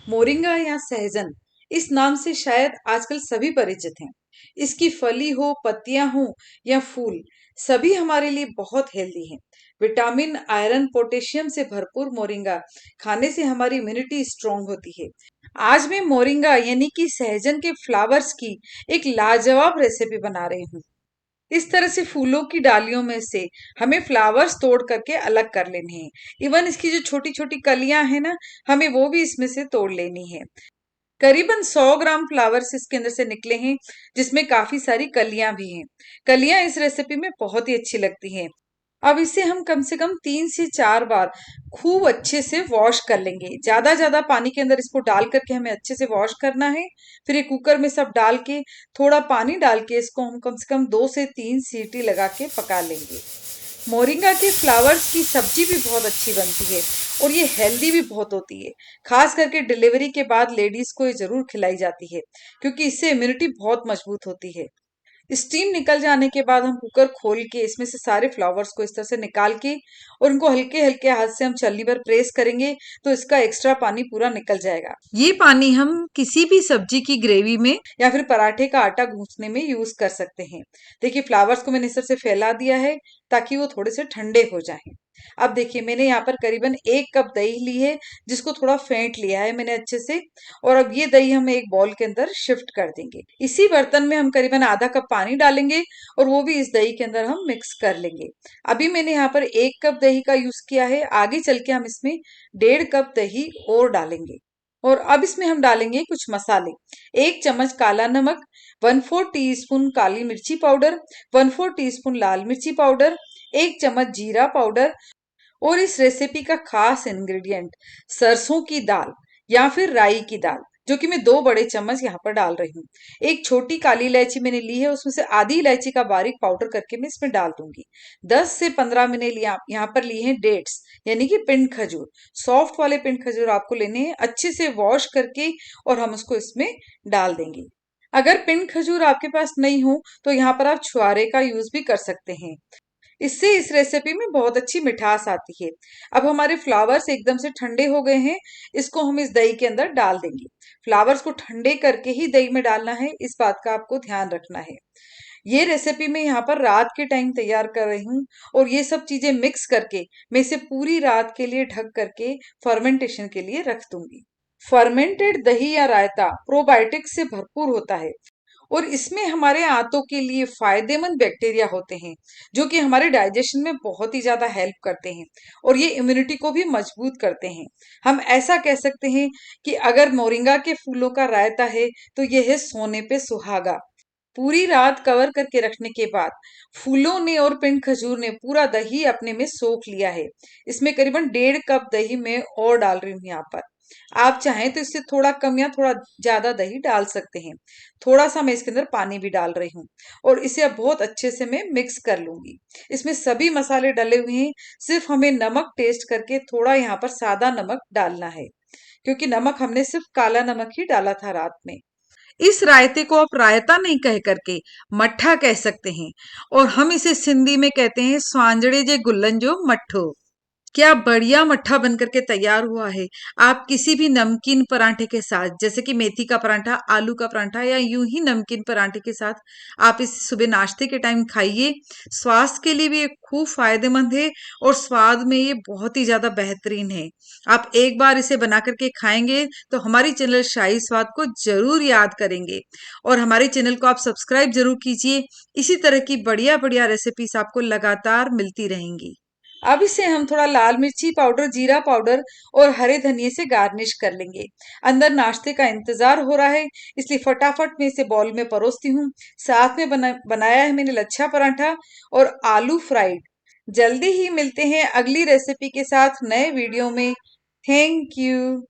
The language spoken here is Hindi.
मोरिंगा या सहजन इस नाम से शायद आजकल सभी परिचित हैं। इसकी फली हो, पत्तियां हो या फूल, सभी हमारे लिए बहुत हेल्दी हैं। विटामिन, आयरन, पोटेशियम से भरपूर मोरिंगा खाने से हमारी इम्यूनिटी स्ट्रांग होती है। आज मैं मोरिंगा यानी कि सहजन के फ्लावर्स की एक लाजवाब रेसिपी बना रही हूँ। इस तरह से फूलों की डालियों में से हमें फ्लावर्स तोड़ करके अलग कर लेने हैं। इवन इसकी जो छोटी छोटी कलियां हैं ना, हमें वो भी इसमें से तोड़ लेनी है। करीबन 100 ग्राम फ्लावर्स इसके अंदर से निकले हैं, जिसमें काफी सारी कलियां भी हैं। कलियां इस रेसिपी में बहुत ही अच्छी लगती हैं। अब इसे हम कम से कम 3 से 4 बार खूब अच्छे से वॉश कर लेंगे। ज्यादा ज्यादा पानी के अंदर इसको डाल करके हमें अच्छे से वॉश करना है। फिर ये कुकर में सब डाल के, थोड़ा पानी डाल के इसको हम कम से कम 2 से 3 सीटी लगा के पका लेंगे। मोरिंगा के फ्लावर्स की सब्जी भी बहुत अच्छी बनती है और ये हेल्दी भी बहुत होती है। खास करके डिलीवरी के बाद लेडीज को ये जरूर खिलाई जाती है, क्योंकि इससे इम्यूनिटी बहुत मजबूत होती है। स्टीम निकल जाने के बाद हम कुकर खोल के इसमें से सारे फ्लावर्स को इस तरह से निकाल के और उनको हल्के हल्के हाथ से हम छलनी पर प्रेस करेंगे, तो इसका एक्स्ट्रा पानी पूरा निकल जाएगा। ये पानी हम किसी भी सब्जी की ग्रेवी में या फिर पराठे का आटा गूंथने में यूज कर सकते हैं। देखिए, फ्लावर्स को मैंने इस तरह से फैला दिया है ताकि वो थोड़े से ठंडे हो जाएं। अब देखिए, मैंने यहाँ पर करीबन 1 कप दही ली है, जिसको थोड़ा फेंट लिया है मैंने अच्छे से। और अब ये दही हम एक बाउल के अंदर शिफ्ट कर देंगे। इसी बर्तन में हम करीबन आधा कप पानी डालेंगे और वो भी इस दही के अंदर हम मिक्स कर लेंगे। अभी मैंने यहाँ पर 1 कप दही का यूज किया है, आगे चल के हम इसमें 1.5 कप दही और डालेंगे। और अब इसमें हम डालेंगे कुछ मसाले। 1 चम्मच काला नमक, 1/4 टीस्पून काली मिर्ची पाउडर, 1/4 टीस्पून लाल मिर्ची पाउडर, 1 चम्मच जीरा पाउडर और इस रेसिपी का खास इंग्रेडिएंट सरसों की दाल या फिर राई की दाल, जो कि मैं 2 बड़े चम्मच यहाँ पर डाल रही हूँ। एक छोटी काली इलायची मैंने ली है, उसमें से आधी इलायची का बारीक पाउडर करके मैं इसमें डाल दूंगी। 10 से 15 मैंने लिया यहाँ पर लिए हैं डेट्स, यानी कि पिंड खजूर। सॉफ्ट वाले पिंड खजूर आपको लेने हैं, अच्छे से वॉश करके और हम उसको इसमें डाल देंगे। अगर पिंड खजूर आपके पास नहीं हो तो यहाँ पर आप छुआरे का यूज भी कर सकते हैं। इससे इस रेसिपी में बहुत अच्छी मिठास आती है। अब हमारे फ्लावर्स एकदम से ठंडे हो गए हैं, इसको हम इस दही के अंदर डाल देंगे। फ्लावर्स को ठंडे करके ही दही में डालना है, इस बात का आपको ध्यान रखना है। ये रेसिपी मैं यहाँ पर रात के टाइम तैयार कर रही हूँ और ये सब चीजें मिक्स करके मैं इसे पूरी रात के लिए ढक करके फर्मेंटेशन के लिए रख दूंगी। फर्मेंटेड दही या रायता प्रोबायोटिक से भरपूर होता है और इसमें हमारे आंतों के लिए फायदेमंद बैक्टीरिया होते हैं, जो कि हमारे डाइजेशन में बहुत ही ज्यादा हेल्प करते हैं और ये इम्यूनिटी को भी मजबूत करते हैं। हम ऐसा कह सकते हैं कि अगर मोरिंगा के फूलों का रायता है तो ये है सोने पे सुहागा। पूरी रात कवर करके रखने के बाद फूलों ने और पिंड खजूर ने पूरा दही अपने में सोख लिया है। इसमें करीबन 1.5 कप दही में और डाल रही हूँ यहाँ पर। आप चाहें तो इससे थोड़ा कम या थोड़ा ज्यादा दही डाल सकते हैं। थोड़ा सा मैं इसके अंदर पानी भी डाल रही हूँ और इसे अब बहुत अच्छे से मैं मिक्स कर लूंगी। इसमें सभी मसाले डले हुए हैं, सिर्फ हमें नमक टेस्ट करके थोड़ा यहाँ पर सादा नमक डालना है, क्योंकि नमक हमने सिर्फ काला नमक ही डाला था रात में। इस रायते को आप रायता नहीं कह करके मट्ठा कह सकते हैं और हम इसे सिंधी में कहते हैं स्वांजड़े जे गुल्लन जो मट्ठो। क्या बढ़िया मट्ठा बन करके तैयार हुआ है। आप किसी भी नमकीन पराठे के साथ, जैसे कि मेथी का पराठा, आलू का पराठा या यूं ही नमकीन पराठे के साथ आप इस सुबह नाश्ते के टाइम खाइए। स्वास्थ्य के लिए भी ये खूब फायदेमंद है और स्वाद में ये बहुत ही ज्यादा बेहतरीन है। आप एक बार इसे बना करके खाएंगे तो हमारी चैनल शाही स्वाद को जरूर याद करेंगे और हमारे चैनल को आप सब्सक्राइब जरूर कीजिए। इसी तरह की बढ़िया बढ़िया रेसिपीज आपको लगातार मिलती रहेंगी। अब इसे हम थोड़ा लाल मिर्ची पाउडर, जीरा पाउडर और हरे धनिए से गार्निश कर लेंगे। अंदर नाश्ते का इंतजार हो रहा है, इसलिए फटाफट मैं इसे बॉल में परोसती हूँ। साथ में बनाया है मैंने लच्छा पराठा और आलू फ्राइड। जल्दी ही मिलते हैं अगली रेसिपी के साथ नए वीडियो में। Thank you.